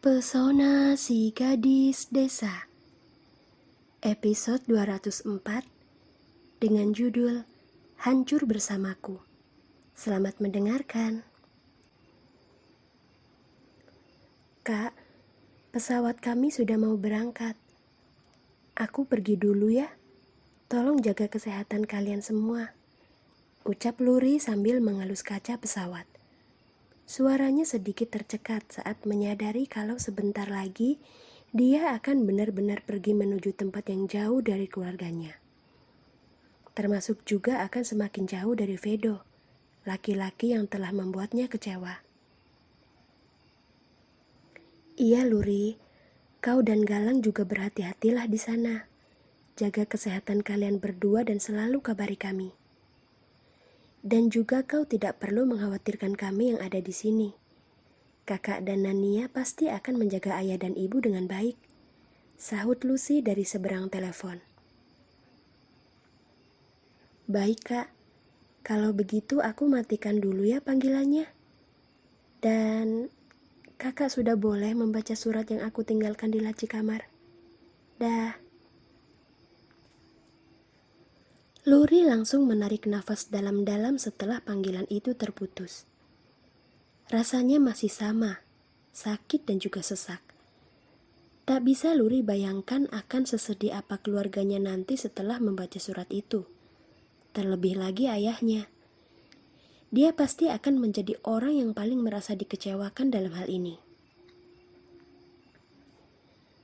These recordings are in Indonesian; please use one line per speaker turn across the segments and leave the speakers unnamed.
Pesona si Gadis Desa, episode 204, dengan judul Hancur Bersamaku. Selamat mendengarkan. Kak, pesawat kami sudah mau berangkat. Aku pergi dulu ya. Tolong jaga kesehatan kalian semua, ucap Luri sambil mengelus kaca pesawat. Suaranya sedikit tercekat saat menyadari kalau sebentar lagi dia akan benar-benar pergi menuju tempat yang jauh dari keluarganya. Termasuk juga akan semakin jauh dari Vedo, laki-laki yang telah membuatnya kecewa. Iya Luri, kau dan Galang juga berhati-hatilah di sana. Jaga kesehatan kalian berdua dan selalu kabari kami. Dan juga kau tidak perlu mengkhawatirkan kami yang ada di sini. Kakak dan Nania pasti akan menjaga ayah dan ibu dengan baik, sahut Lucy dari seberang telepon. Baik kak, kalau begitu aku matikan dulu ya panggilannya. Dan kakak sudah boleh membaca surat yang aku tinggalkan di laci kamar. Dah. Luri langsung menarik nafas dalam-dalam setelah panggilan itu terputus. Rasanya masih sama, sakit dan juga sesak. Tak bisa Luri bayangkan akan sesedih apa keluarganya nanti setelah membaca surat itu. Terlebih lagi ayahnya. Dia pasti akan menjadi orang yang paling merasa dikecewakan dalam hal ini.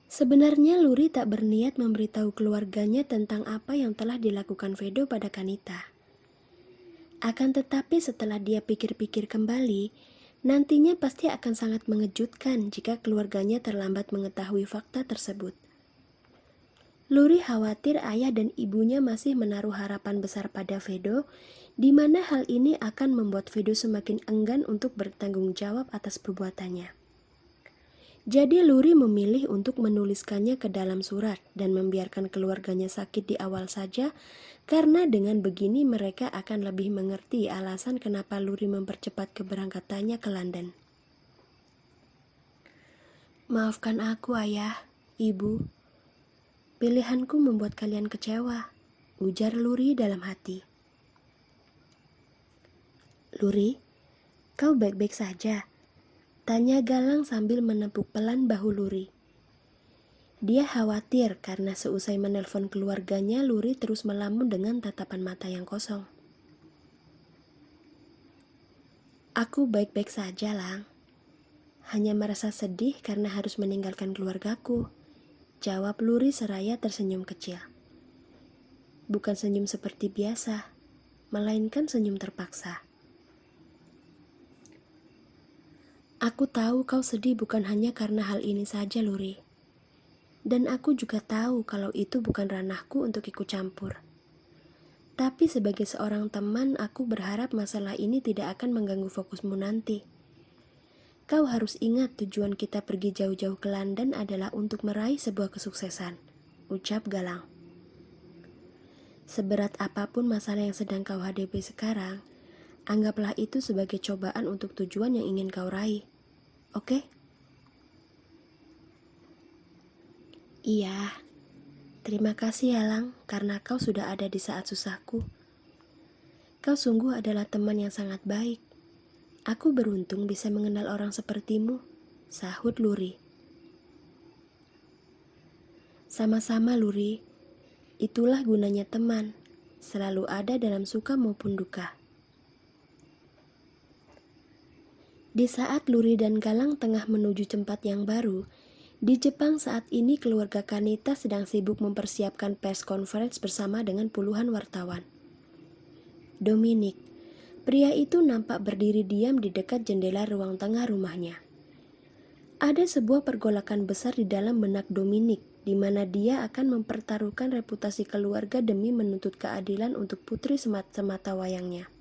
Sebenarnya Luri tak berniat memberitahu keluarganya tentang apa yang telah dilakukan Vedo pada Kanita. Akan tetapi setelah dia pikir-pikir kembali, nantinya pasti akan sangat mengejutkan jika keluarganya terlambat mengetahui fakta tersebut. Luri khawatir ayah dan ibunya masih menaruh harapan besar pada Vedo, di mana hal ini akan membuat Vedo semakin enggan untuk bertanggung jawab atas perbuatannya. Jadi Luri memilih untuk menuliskannya ke dalam surat dan membiarkan keluarganya sakit di awal saja, karena dengan begini mereka akan lebih mengerti alasan kenapa Luri mempercepat keberangkatannya ke London. Maafkan aku ayah, ibu. Pilihanku membuat kalian kecewa, ujar Luri dalam hati. Luri, kau baik-baik saja? Tanya Galang sambil menepuk pelan bahu Luri. Dia khawatir karena seusai menelpon keluarganya, Luri terus melamun dengan tatapan mata yang kosong. Aku baik-baik saja, Lang. Hanya merasa sedih karena harus meninggalkan keluargaku, jawab Luri seraya tersenyum kecil. Bukan senyum seperti biasa, melainkan senyum terpaksa. Aku tahu kau sedih bukan hanya karena hal ini saja, Luri. Dan aku juga tahu kalau itu bukan ranahku untuk ikut campur. Tapi sebagai seorang teman, aku berharap masalah ini tidak akan mengganggu fokusmu nanti. Kau harus ingat tujuan kita pergi jauh-jauh ke London adalah untuk meraih sebuah kesuksesan, ucap Galang. Seberat apapun masalah yang sedang kau hadapi sekarang, anggaplah itu sebagai cobaan untuk tujuan yang ingin kau raih. Oke? Iya. Terima kasih ya Lang, karena kau sudah ada di saat susahku. Kau sungguh adalah teman yang sangat baik. Aku beruntung bisa mengenal orang sepertimu, sahut Luri. Sama-sama Luri, itulah gunanya teman, selalu ada dalam suka maupun duka. Di saat Luri dan Galang tengah menuju tempat yang baru, di Jepang saat ini keluarga Kanita sedang sibuk mempersiapkan press conference bersama dengan puluhan wartawan. Dominic, pria itu nampak berdiri diam di dekat jendela ruang tengah rumahnya. Ada sebuah pergolakan besar di dalam benak Dominic, di mana dia akan mempertaruhkan reputasi keluarga demi menuntut keadilan untuk putri semata wayangnya.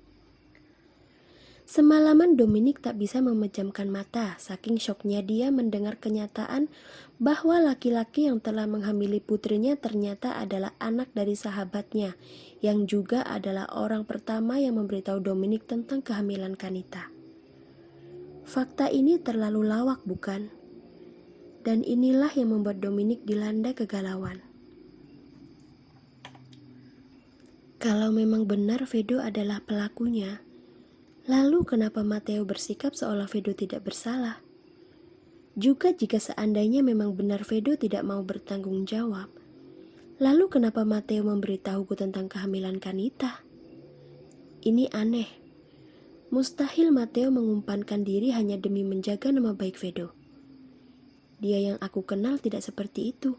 Semalaman Dominic tak bisa memejamkan mata, saking syoknya dia mendengar kenyataan bahwa laki-laki yang telah menghamili putrinya ternyata adalah anak dari sahabatnya, yang juga adalah orang pertama yang memberitahu Dominic tentang kehamilan Kanita. Fakta ini terlalu lawak, bukan? Dan inilah yang membuat Dominic dilanda kegalauan. Kalau memang benar Vedo adalah pelakunya, lalu kenapa Matteo bersikap seolah Vedo tidak bersalah? Juga jika seandainya memang benar Vedo tidak mau bertanggung jawab, lalu kenapa Matteo memberitahuku tentang kehamilan Kanita? Ini aneh. Mustahil Matteo mengumpankan diri hanya demi menjaga nama baik Vedo. Dia yang aku kenal tidak seperti itu.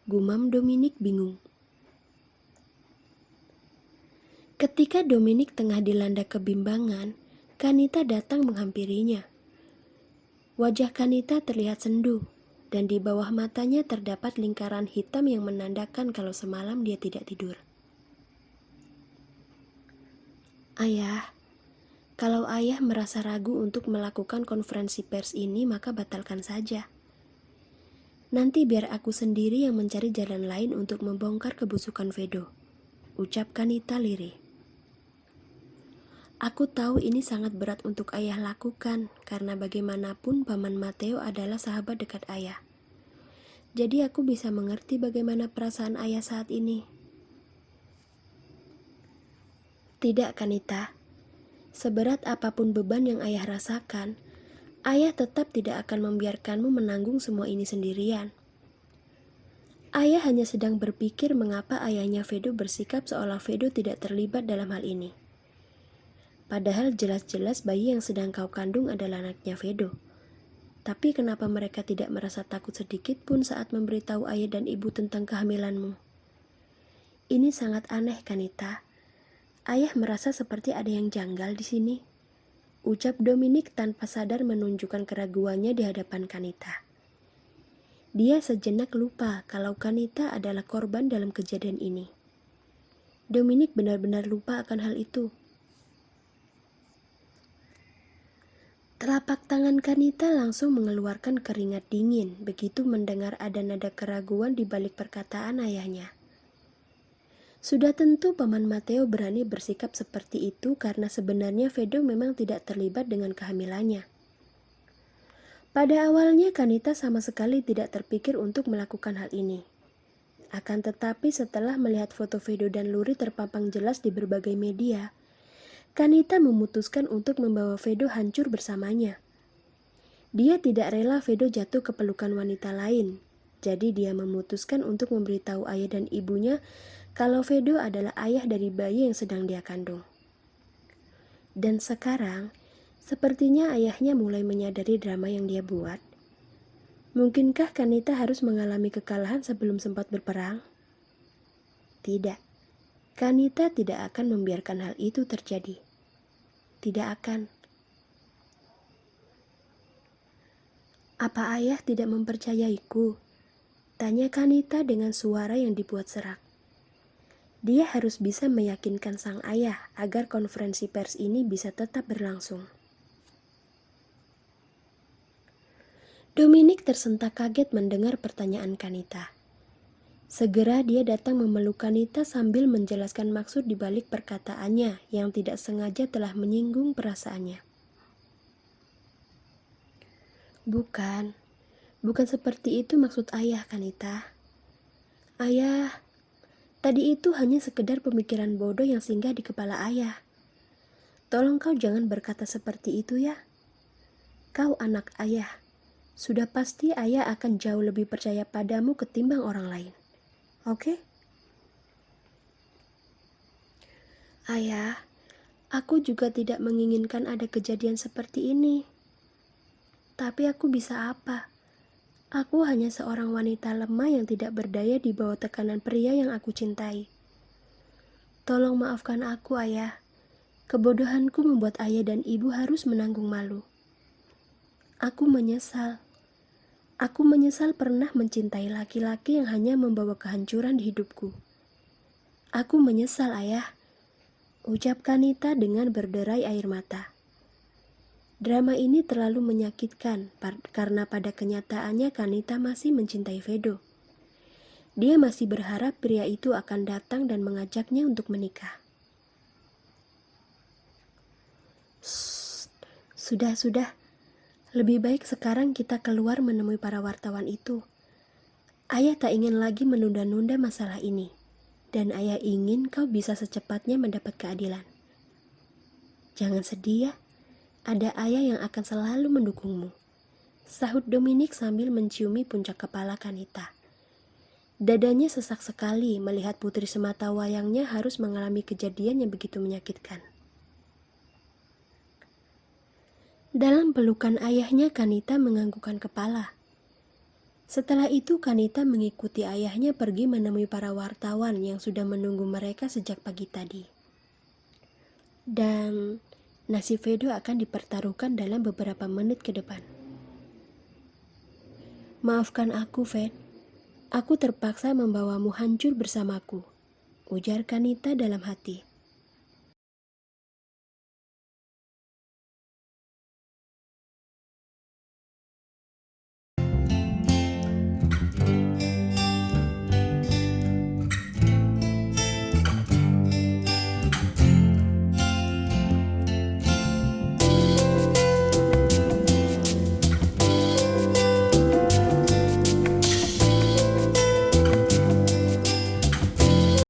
Gumam Dominic bingung. Ketika Dominic tengah dilanda kebimbangan, Kanita datang menghampirinya. Wajah Kanita terlihat sendu, dan di bawah matanya terdapat lingkaran hitam yang menandakan kalau semalam dia tidak tidur. Ayah, kalau ayah merasa ragu untuk melakukan konferensi pers ini, maka batalkan saja. Nanti biar aku sendiri yang mencari jalan lain untuk membongkar kebusukan Vedo, ucap Kanita lirih. Aku tahu ini sangat berat untuk ayah lakukan, karena bagaimanapun Paman Matteo adalah sahabat dekat ayah. Jadi aku bisa mengerti bagaimana perasaan ayah saat ini. Tidak, Kanita. Seberat apapun beban yang ayah rasakan, ayah tetap tidak akan membiarkanmu menanggung semua ini sendirian. Ayah hanya sedang berpikir mengapa ayahnya Vedo bersikap seolah Vedo tidak terlibat dalam hal ini. Padahal jelas-jelas bayi yang sedang kau kandung adalah anaknya Vedo. Tapi kenapa mereka tidak merasa takut sedikit pun saat memberitahu ayah dan ibu tentang kehamilanmu? Ini sangat aneh, Kanita. Ayah merasa seperti ada yang janggal di sini, ucap Dominic tanpa sadar menunjukkan keraguannya di hadapan Kanita. Dia sejenak lupa kalau Kanita adalah korban dalam kejadian ini. Dominic benar-benar lupa akan hal itu. Telapak tangan Kanita langsung mengeluarkan keringat dingin begitu mendengar ada nada keraguan di balik perkataan ayahnya. Sudah tentu Paman Matteo berani bersikap seperti itu karena sebenarnya Vedo memang tidak terlibat dengan kehamilannya. Pada awalnya Kanita sama sekali tidak terpikir untuk melakukan hal ini. Akan tetapi setelah melihat foto Vedo dan Luri terpampang jelas di berbagai media, Kanita memutuskan untuk membawa Vedo hancur bersamanya. Dia tidak rela Vedo jatuh ke pelukan wanita lain, jadi dia memutuskan untuk memberitahu ayah dan ibunya kalau Vedo adalah ayah dari bayi yang sedang dia kandung. Dan sekarang, sepertinya ayahnya mulai menyadari drama yang dia buat. Mungkinkah Kanita harus mengalami kekalahan sebelum sempat berperang? Tidak. Kanita tidak akan membiarkan hal itu terjadi. Tidak akan. Apa ayah tidak mempercayaiku? Tanya Kanita dengan suara yang dibuat serak. Dia harus bisa meyakinkan sang ayah agar konferensi pers ini bisa tetap berlangsung. Dominic tersentak kaget mendengar pertanyaan Kanita. Segera dia datang memeluk Kanita sambil menjelaskan maksud di balik perkataannya yang tidak sengaja telah menyinggung perasaannya. Bukan seperti itu maksud ayah, Kanita. Ayah, tadi itu hanya sekedar pemikiran bodoh yang singgah di kepala ayah. Tolong kau jangan berkata seperti itu ya. Kau anak ayah. Sudah pasti ayah akan jauh lebih percaya padamu ketimbang orang lain. Oke? Ayah, aku juga tidak menginginkan ada kejadian seperti ini. Tapi aku bisa apa? Aku hanya seorang wanita lemah yang tidak berdaya di bawah tekanan pria yang aku cintai. Tolong maafkan aku, ayah. Kebodohanku membuat ayah dan ibu harus menanggung malu. Aku menyesal. Aku menyesal pernah mencintai laki-laki yang hanya membawa kehancuran di hidupku. Aku menyesal, ayah, ucap Kanita dengan berderai air mata. Drama ini terlalu menyakitkan karena pada kenyataannya Kanita masih mencintai Vedo. Dia masih berharap pria itu akan datang dan mengajaknya untuk menikah. Sudah. Lebih baik sekarang kita keluar menemui para wartawan itu. Ayah tak ingin lagi menunda-nunda masalah ini, dan ayah ingin kau bisa secepatnya mendapat keadilan. Jangan sedih ya, ada ayah yang akan selalu mendukungmu, sahut Dominic sambil menciumi puncak kepala Kanita. Dadanya sesak sekali melihat putri semata wayangnya harus mengalami kejadian yang begitu menyakitkan. Dalam pelukan ayahnya, Kanita menganggukkan kepala. Setelah itu Kanita mengikuti ayahnya pergi menemui para wartawan yang sudah menunggu mereka sejak pagi tadi. Dan nasib Vedo akan dipertaruhkan dalam beberapa menit ke depan. Maafkan aku, Ved. Aku terpaksa membawamu hancur bersamaku, ujar Kanita dalam hati.